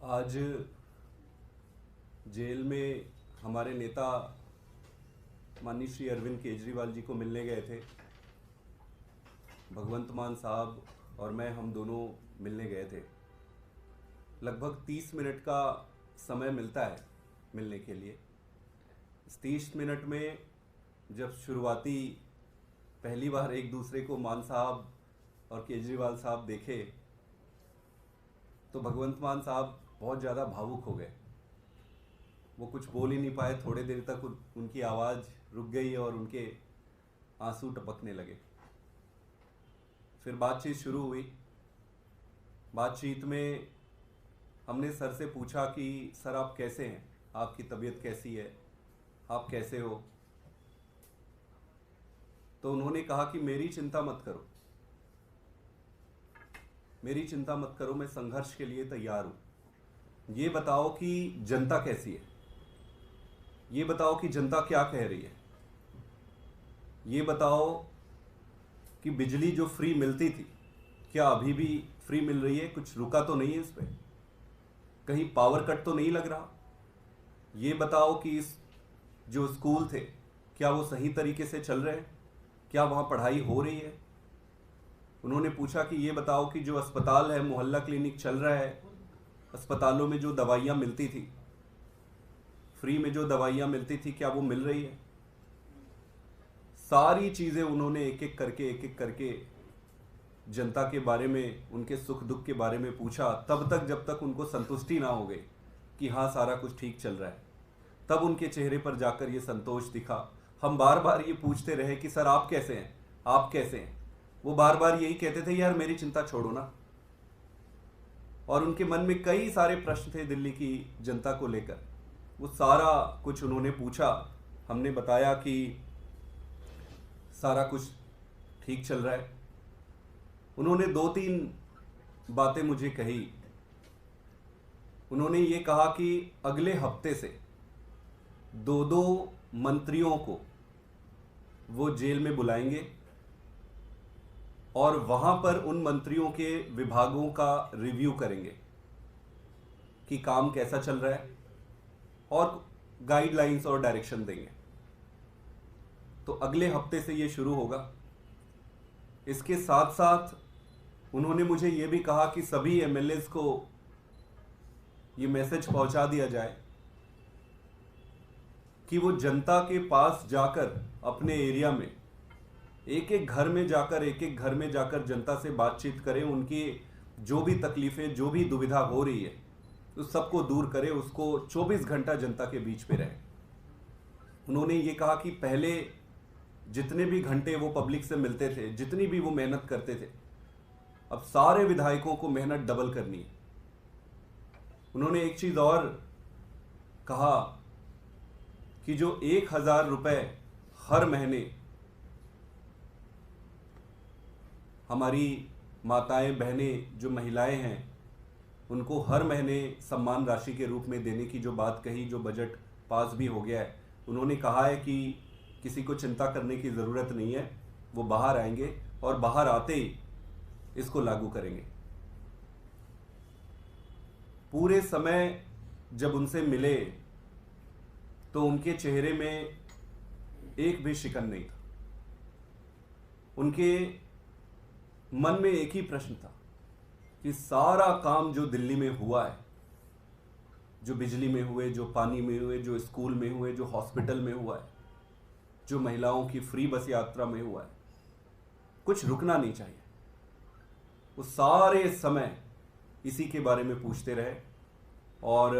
आज जेल में हमारे नेता माननीय श्री अरविंद केजरीवाल जी को मिलने गए थे। भगवंत मान साहब और मैं, हम दोनों मिलने गए थे। लगभग 30 मिनट का समय मिलता है मिलने के लिए। इस 30 मिनट में जब शुरुआती पहली बार एक दूसरे को मान साहब और केजरीवाल साहब देखे तो भगवंत मान साहब बहुत ज़्यादा भावुक हो गए। वो कुछ बोल ही नहीं पाए। थोड़े देर तक उनकी आवाज़ रुक गई और उनके आंसू टपकने लगे। फिर बातचीत शुरू हुई। बातचीत में हमने सर से पूछा कि सर आप कैसे हैं, आपकी तबीयत कैसी है, आप कैसे हो। तो उन्होंने कहा कि मेरी चिंता मत करो, मेरी चिंता मत करो, मैं संघर्ष के लिए तैयार हूँ। ये बताओ कि जनता कैसी है, ये बताओ कि जनता क्या कह रही है, ये बताओ कि बिजली जो फ्री मिलती थी क्या अभी भी फ्री मिल रही है, कुछ रुका तो नहीं है इस पर, कहीं पावर कट तो नहीं लग रहा। ये बताओ कि इस जो स्कूल थे क्या वो सही तरीके से चल रहे हैं, क्या वहाँ पढ़ाई हो रही है। उन्होंने पूछा कि ये बताओ कि जो अस्पताल है, मोहल्ला क्लिनिक चल रहा है, अस्पतालों में जो दवाइयाँ मिलती थी, फ्री में जो दवाइयाँ मिलती थी, क्या वो मिल रही है। सारी चीज़ें उन्होंने एक एक करके जनता के बारे में, उनके सुख दुख के बारे में पूछा, तब तक जब तक उनको संतुष्टि ना हो गई कि हाँ सारा कुछ ठीक चल रहा है, तब उनके चेहरे पर जाकर ये संतोष दिखा। हम बार बार ये पूछते रहे कि सर आप कैसे हैं, आप कैसे हैं। वो बार बार यही कहते थे यार मेरी चिंता छोड़ो ना। और उनके मन में कई सारे प्रश्न थे दिल्ली की जनता को लेकर। वो सारा कुछ उन्होंने पूछा। हमने बताया कि सारा कुछ ठीक चल रहा है। उन्होंने 2-3 बातें मुझे कही। उन्होंने ये कहा कि अगले हफ्ते से 2-2 मंत्रियों को वो जेल में बुलाएंगे और वहां पर उन मंत्रियों के विभागों का रिव्यू करेंगे कि काम कैसा चल रहा है और गाइडलाइंस और डायरेक्शन देंगे। तो अगले हफ्ते से ये शुरू होगा। इसके साथ साथ उन्होंने मुझे ये भी कहा कि सभी एमएलएज को ये मैसेज पहुंचा दिया जाए कि वो जनता के पास जाकर, अपने एरिया में एक एक घर में जाकर जनता से बातचीत करें। उनकी जो भी तकलीफें, जो भी दुविधा हो रही है उस सबको दूर करे, उसको 24 घंटा जनता के बीच में रहे। उन्होंने ये कहा कि पहले जितने भी घंटे वो पब्लिक से मिलते थे, जितनी भी वो मेहनत करते थे, अब सारे विधायकों को मेहनत डबल करनी है। उन्होंने एक चीज और कहा कि जो 1000 रुपए हर महीने हमारी माताएं, बहनें, जो महिलाएं हैं, उनको हर महीने सम्मान राशि के रूप में देने की जो बात कही, जो बजट पास भी हो गया है, उन्होंने कहा है कि किसी को चिंता करने की ज़रूरत नहीं है, वो बाहर आएंगे और बाहर आते ही इसको लागू करेंगे। पूरे समय जब उनसे मिले तो उनके चेहरे में एक भी शिकन नहीं था। उनके मन में एक ही प्रश्न था कि सारा काम जो दिल्ली में हुआ है, जो बिजली में हुए, जो पानी में हुए, जो स्कूल में हुए, जो हॉस्पिटल में हुआ है, जो महिलाओं की फ्री बस यात्रा में हुआ है, कुछ रुकना नहीं चाहिए। वो सारे समय इसी के बारे में पूछते रहे और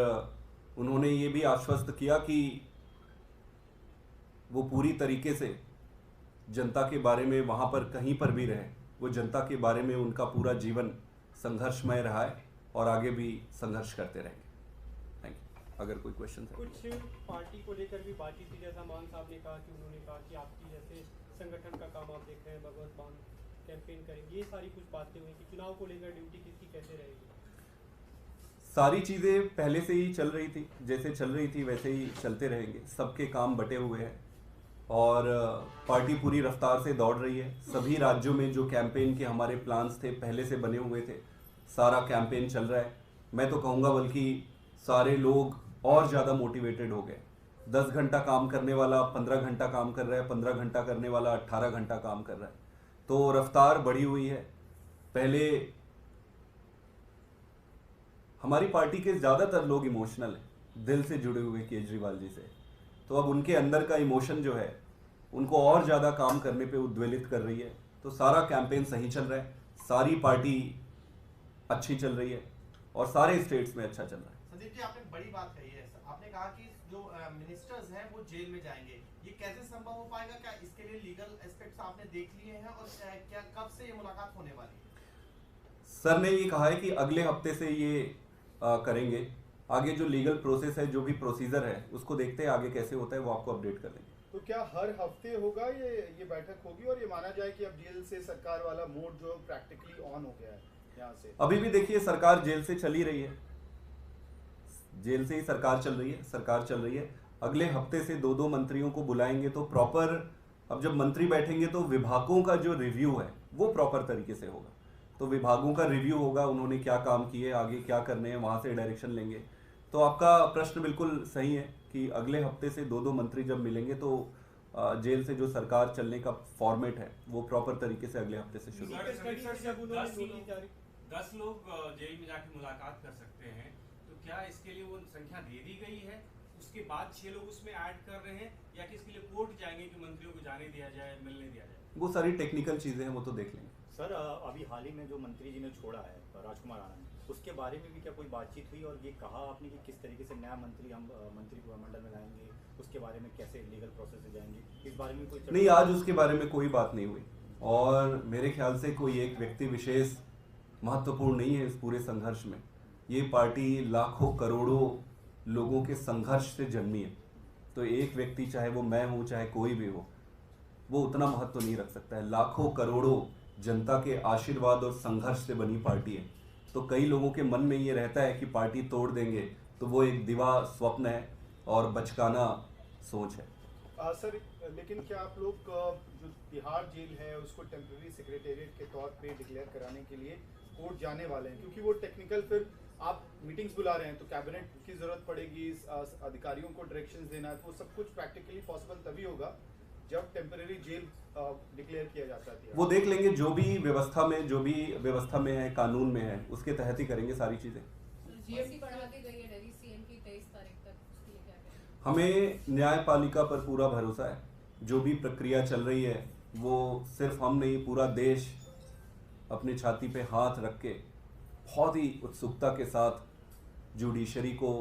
उन्होंने ये भी आश्वस्त किया कि वो पूरी तरीके से जनता के बारे में, वहाँ पर कहीं पर भी रहे, वो जनता के बारे में उनका पूरा जीवन संघर्षमय रहा है और आगे भी संघर्ष करते रहेंगे। Thank you. अगर कोई क्वेश्चन है। कुछ पार्टी को लेकर भी बातचीत थी, जैसा मान साहब ने कहा कि उन्होंने कहा कि आपकी जैसे संगठन का काम आप देख रहे हैं, भगवंत मान कैंपेन करेंगे, ये सारी कुछ बातें हुई कि चुनाव को लेकर ड्यूटी किसकी कैसे रहेगी। सारी चीज़ें पहले से ही चल रही थी, जैसे चल रही थी वैसे ही चलते रहेंगे। सबके काम बटे हुए हैं और पार्टी पूरी रफ्तार से दौड़ रही है। सभी राज्यों में जो कैंपेन के हमारे प्लान्स थे, पहले से बने हुए थे, सारा कैंपेन चल रहा है। मैं तो कहूँगा बल्कि सारे लोग और ज़्यादा मोटिवेटेड हो गए। 10 घंटा काम करने वाला 15 घंटा काम कर रहा है, 15 घंटा करने वाला 18 घंटा काम कर रहा है, तो रफ्तार बढ़ी हुई है। पहले हमारी पार्टी के ज़्यादातर लोग इमोशनल हैं, दिल से जुड़े हुए केजरीवाल जी से, तो अब उनके अंदर का इमोशन जो है उनको और ज़्यादा काम करने पे उद्वेलित कर रही है। तो सारा कैंपेन सही चल रहा है, सारी पार्टी अच्छी चल रही है और सारे स्टेट्स में अच्छा चल रहा है। संदीप जी, आपने बड़ी बात कही है। आपने कहा कि जो मिनिस्टर्स हैं वो जेल में जाएंगे, ये कैसे संभव हो पाएगा? क्या इसके लिए लीगल एस्पेक्ट्स आपने देख लिए हैं और क्या कब से ये मुलाकात होने वाली है? सर ने ये कहा है कि अगले हफ्ते से ये करेंगे। आगे जो लीगल प्रोसेस है, जो भी प्रोसीजर है, उसको देखते हैं आगे कैसे होता है, वो आपको अपडेट कर देंगे। तो क्या हर हफ्ते होगा ये बैठक होगी और ये माना जाए कि अब जेल से सरकार वाला मोड जो प्रैक्टिकली ऑन हो गया है यहाँ से? अभी भी देखिए सरकार जेल से चल ही रही है, जेल से ही सरकार चल रही है। अगले हफ्ते से 2-2 मंत्रियों को बुलाएंगे तो प्रॉपर, अब जब मंत्री बैठेंगे तो विभागों का जो रिव्यू है वो प्रॉपर तरीके से होगा। तो विभागों का रिव्यू होगा, उन्होंने क्या काम किए, आगे क्या करने हैं, वहाँ से डायरेक्शन लेंगे। तो आपका प्रश्न बिल्कुल सही है कि अगले हफ्ते से 2-2 मंत्री जब मिलेंगे तो जेल से जो सरकार चलने का फॉर्मेट है वो प्रॉपर तरीके से अगले हफ्ते से शुरू होगा। 10 लोग जेल में जाके मुलाकात कर सकते हैं, तो क्या इसके लिए वो संख्या दे दी गई है? उसके बाद 6 लोग उसमें ऐड कर रहे हैं या कि इसके लिए कोर्ट जाएंगे कि मंत्रियों को जाने दिया जाए, मिलने दिया जाए? वो सारी टेक्निकल चीज़ें हैं, वो तो देख लेंगे। सर, अभी हाल ही में जो मंत्री जी ने छोड़ा है राजकुमार राणा ने, उसके बारे में भी क्या कोई बातचीत हुई और ये कहा आपने कि किस तरीके से नया मंत्री हम मंत्रिमंडल में लाएंगे, उसके बारे में कैसे लीगल प्रोसेस से जाएंगे, इस बारे में कोई नहीं, आज उसके बारे में कोई बात नहीं हुई और मेरे ख्याल से कोई एक व्यक्ति विशेष महत्वपूर्ण नहीं है इस पूरे संघर्ष में। ये पार्टी लाखों करोड़ों लोगों के संघर्ष से जन्मी है, तो एक व्यक्ति, चाहे वो मैं हूँ चाहे कोई भी हो, वो उतना महत्व नहीं रख सकता है। लाखों करोड़ों जनता के आशीर्वाद और संघर्ष से बनी पार्टी है। तो कई लोगों के मन में ये रहता है कि पार्टी तोड़ देंगे, तो वो एक दिवा स्वप्न है और बचकाना सोच है। सर, लेकिन क्या आप लोग जो तिहाड़ जेल है उसको टेम्परेरी सेक्रेटेरिएट के तौर पे डिक्लेयर कराने के लिए कोर्ट जाने वाले हैं? क्योंकि वो टेक्निकल, फिर आप मीटिंग्स बुला रहे हैं तो कैबिनेट की जरूरत पड़ेगी, अधिकारियों को डायरेक्शंस देना है, तो सब कुछ प्रैक्टिकली पॉसिबल तभी होगा जब टेम्परेरी जेल डिक्लेयर किया जाता है। वो देख लेंगे, जो भी व्यवस्था में है, कानून में है, उसके तहत ही करेंगे सारी चीजें। जीएसटी बढ़ा दी गई है दिल्ली सीएम की 23 तारीख तक, उसके लिए क्या करेंगे? हमें न्यायपालिका पर पूरा भरोसा है। जो भी प्रक्रिया चल रही है वो सिर्फ हम नहीं, पूरा देश अपनी छाती पे हाथ रख के बहुत ही उत्सुकता के साथ जुडिशरी को,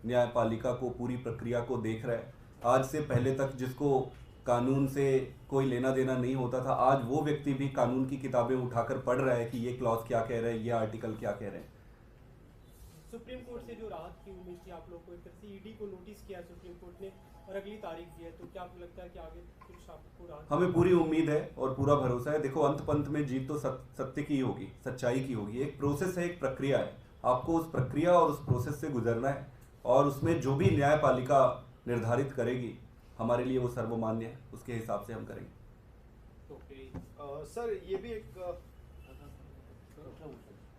न्यायपालिका को, पूरी प्रक्रिया को देख रहा है। आज से पहले तक जिसको कानून से कोई लेना देना नहीं होता था, आज वो व्यक्ति भी कानून की किताबें उठाकर पढ़ रहा है कि ये क्लॉज क्या कह रहे हैं, ये आर्टिकल क्या कह रहे हैं। सुप्रीम कोर्ट से जो राहत की उम्मीद थी आप लोग को, एक तरह से ईडी को नोटिस किया सुप्रीम कोर्ट ने और अगली तारीख दी है, तो क्या आपको लगता है कि आगे कुछ आपको राहत? हमें पूरी उम्मीद है और पूरा भरोसा है। देखो, अंत पंत में जीत तो सत्य की होगी, सच्चाई की होगी। एक प्रोसेस है, एक प्रक्रिया है, आपको उस प्रक्रिया और उस प्रोसेस से गुजरना है और उसमें जो भी न्यायपालिका निर्धारित करेगी हमारे लिए वो सर्वमान्य है, उसके हिसाब से हम करेंगे। सर, ये भी एक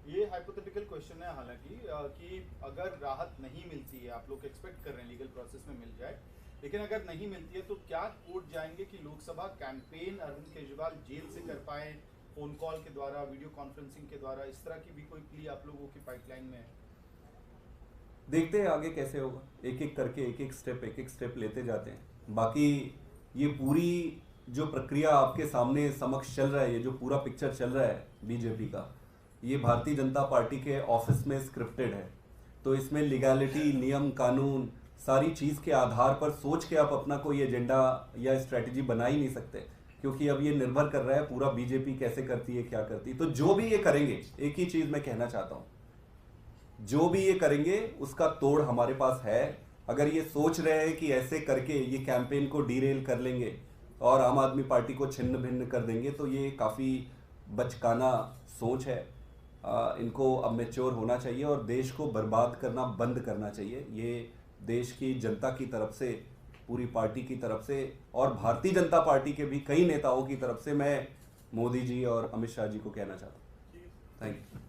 ये हाइपोथेटिकल क्वेश्चन है हालांकि, कि अगर राहत नहीं मिलती है, आप लोग एक्सपेक्ट कर रहे हैं लीगल प्रोसेस में मिल जाए, लेकिन अगर नहीं मिलती है तो क्या कोर्ट जाएंगे कि लोकसभा कैंपेन अरविंद केजरीवाल जेल से कर पाए, फोन कॉल के द्वारा, वीडियो कॉन्फ्रेंसिंग के द्वारा? इस तरह की भी कोई प्ली आप लोगों की पाइपलाइन में है? देखते हैं आगे कैसे होगा, एक एक करके एक एक स्टेप लेते जाते हैं। बाकी ये पूरी जो प्रक्रिया आपके सामने समक्ष चल रहा है, ये जो पूरा पिक्चर चल रहा है बीजेपी का, ये भारतीय जनता पार्टी के ऑफिस में स्क्रिप्टेड है। तो इसमें लीगैलिटी, नियम कानून, सारी चीज़ के आधार पर सोच के आप अपना कोई एजेंडा या स्ट्रैटेजी बना ही नहीं सकते, क्योंकि अब ये निर्भर कर रहा है पूरा बीजेपी कैसे करती है, क्या करती है। तो जो भी ये करेंगे, एक ही चीज़ मैं कहना चाहता हूँ, जो भी ये करेंगे उसका तोड़ हमारे पास है। अगर ये सोच रहे हैं कि ऐसे करके ये कैंपेन को डीरेल कर लेंगे और आम आदमी पार्टी को छिन्न भिन्न कर देंगे, तो ये काफ़ी बचकाना सोच है। इनको अब मैच्योर होना चाहिए और देश को बर्बाद करना बंद करना चाहिए। ये देश की जनता की तरफ से, पूरी पार्टी की तरफ से और भारतीय जनता पार्टी के भी कई नेताओं की तरफ से मैं मोदी जी और अमित शाह जी को कहना चाहता हूँ। Thank you.